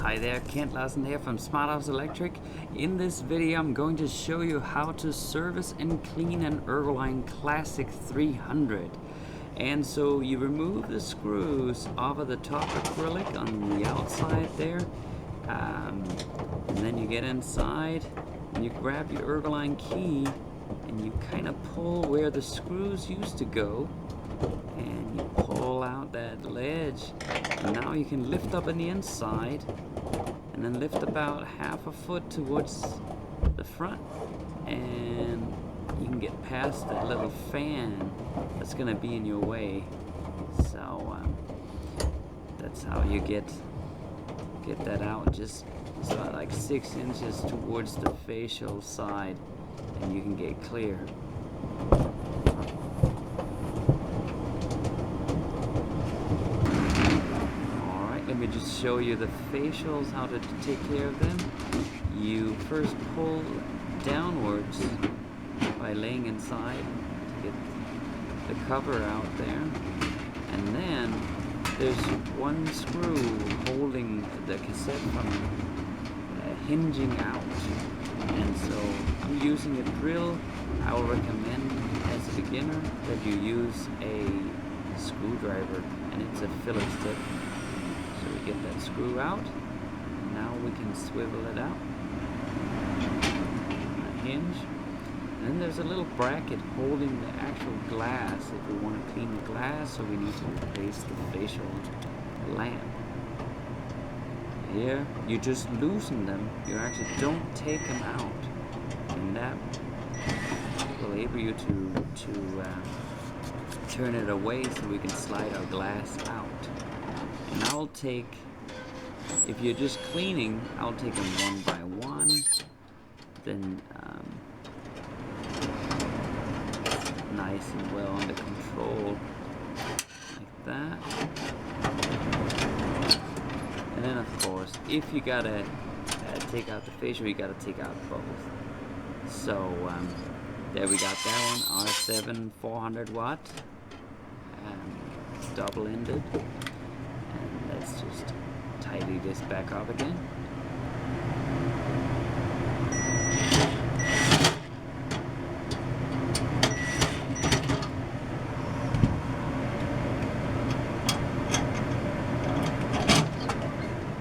Hi there, Larsen here from Smart House Electric. In this video I'm going to show you how to service and clean an Ergoline Classic 300. And so you remove the screws off of the top acrylic on the outside there, and then you get inside and you grab your Ergoline key and you kind of pull where the screws used to go, and you pull out that ledge, and now you can lift up on the inside and then lift about half a foot towards the front, and you can get past that little fan that's going to be in your way. So that's how you get that out, just about like 6 inches towards the facial side, and you can get clear. Let me just show you the facials, how to take care of them. You first pull downwards by laying inside to get the cover out there, and then there's one screw holding the cassette from hinging out, and so I'm using a drill. I will recommend as a beginner that you use a screwdriver, and it's a Phillips tip. So we get that screw out. Now we can swivel it out. A hinge. And then there's a little bracket holding the actual glass if we want to clean the glass, so we need to replace the facial lamp. Here, you just loosen them. You actually don't take them out. And that will enable you to turn it away so we can slide our glass out. And I'll take, if you're just cleaning, I'll take them one by one, then nice and well under control, like that. And then of course, if you gotta take out the facial, you gotta take out both. So there we got that one, R7 400 watt, double-ended. Let's just tidy this back up again.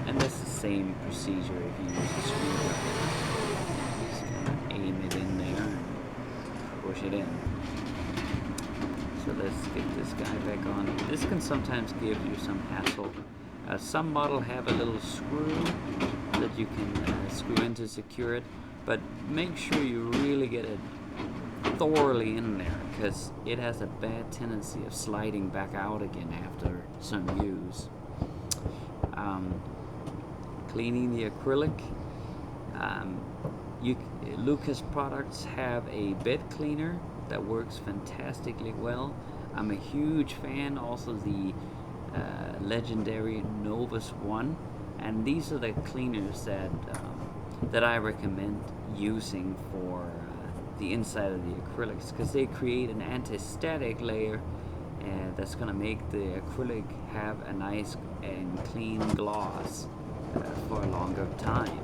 And that's the same procedure if you use a screwdriver. Just kind of aim it in there, push it in. So let's get this guy back on. This can sometimes give you some hassle. Some models have a little screw that you can screw in to secure it, but make sure you really get it thoroughly in there, because it has a bad tendency of sliding back out again after some use. Cleaning the acrylic. Lucas products have a bed cleaner that works fantastically well. I'm a huge fan, also the legendary Novus 1, and these are the cleaners that I recommend using for the inside of the acrylics, because they create an anti-static layer that's going to make the acrylic have a nice and clean gloss for a longer time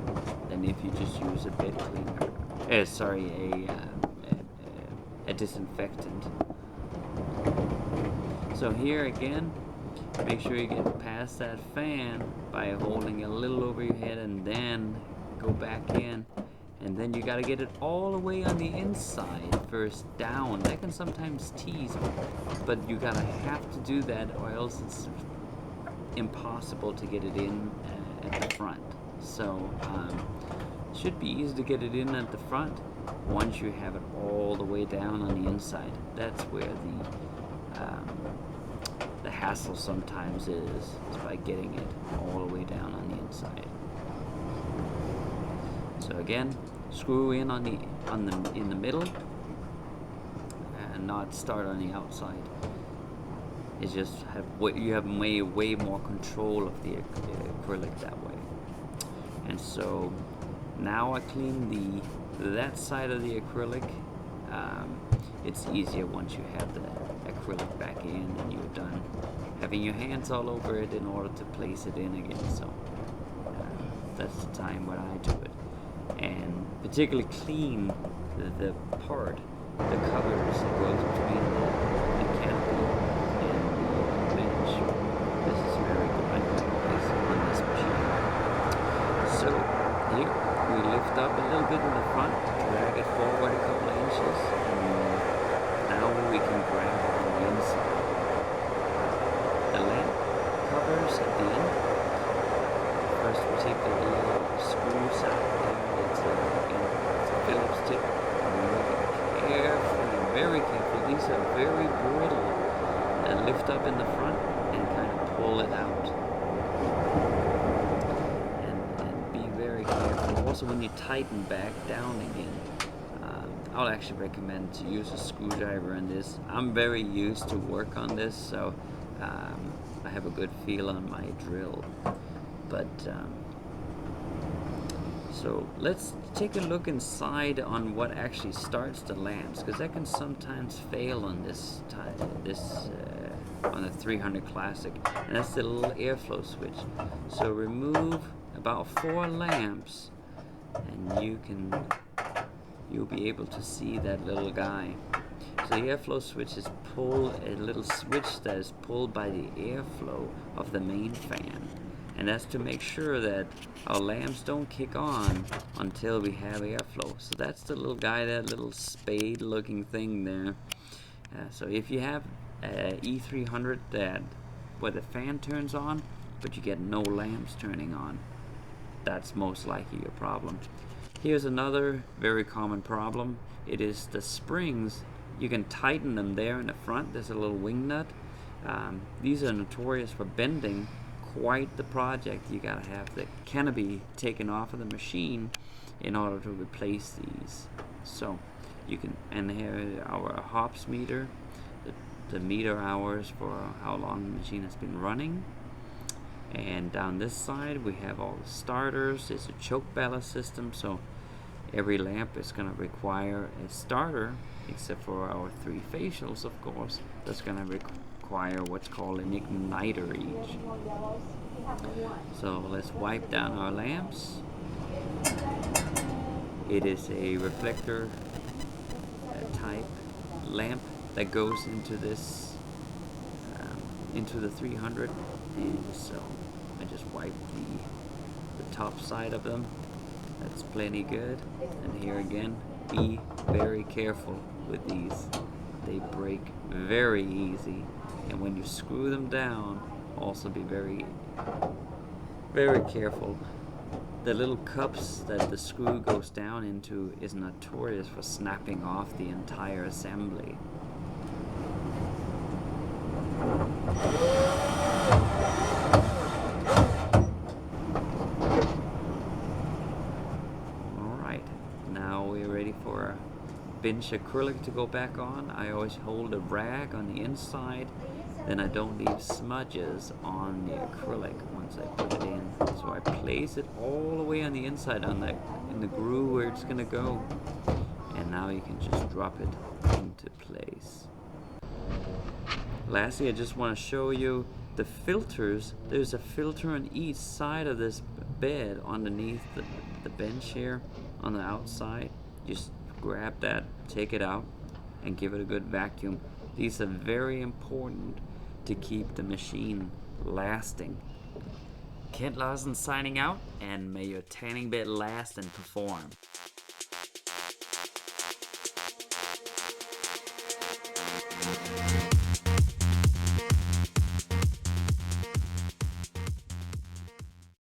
than if you just use a bed cleaner. A disinfectant. So here again, make sure you get past that fan by holding a little over your head, and then go back in, and then you got to get it all the way on the inside first down. That can sometimes tease, but you gotta have to do that, or else it's impossible to get it in at the front. So it should be easy to get it in at the front once you have it all the way down on the inside. That's where the hassle sometimes is by getting it all the way down on the inside. So again, screw in in the middle, and not start on the outside. It's just you have way more control of the acrylic that way. And so now I clean that side of the acrylic it's easier once you have the acrylic back in and you're done having your hands all over it in order to place it in again. So that's the time when I do it, and particularly clean the part, the covers that goes between the canopy and the bench. This is very good. I like this on this machine. So here we lift up a little bit in the front, drag it forward a couple of inches, and now we can grab it on the inside. The lamp covers at the end. First we take the little screws out there. It's a Phillips tip. And we make it carefully, very carefully. These are very brittle. Lift up in the front and kind of pull it out. And be very careful. Also when you tighten back down again, I'll actually recommend to use a screwdriver in this. I'm very used to work on this, so I have a good feel on my drill. But so let's take a look inside on what actually starts the lamps, because that can sometimes fail on this on the 300 Classic, and that's the little airflow switch. So remove about 4 lamps, and you'll be able to see that little guy. So the airflow switch is a little switch that is pulled by the airflow of the main fan. And that's to make sure that our lamps don't kick on until we have airflow. So that's the little guy, that little spade looking thing there. So if you have E300 where the fan turns on, but you get no lamps turning on, that's most likely your problem. Here's another very common problem. It is the springs. You can tighten them there in the front. There's a little wing nut. These are notorious for bending. Quite the project. You gotta have the canopy taken off of the machine in order to replace these. So you can, and here our hops meter, the meter hours for how long the machine has been running. And down this side we have all the starters. It's a choke ballast system, so every lamp is going to require a starter, except for our 3 facials, of course. That's going to require what's called an igniter each. So let's wipe down our lamps. It is a reflector type lamp that goes into this into the 300, and so I just wipe the top side of them. That's plenty good. And here again, be very careful with these. They break very easy, and when you screw them down, also be very careful. The little cups that the screw goes down into is notorious for snapping off the entire assembly. Alright, now we're ready for bench acrylic to go back on. I always hold a rag on the inside, then I don't leave smudges on the acrylic once I put it in. So I place it all the way on the inside in the groove where it's gonna go. And now you can just drop it into place. Lastly, I just want to show you the filters. There's a filter on each side of this bed underneath the bench here on the outside. Just grab that, take it out, and give it a good vacuum. These are very important to keep the machine lasting. Kent Larsen signing out, and may your tanning bed last and perform.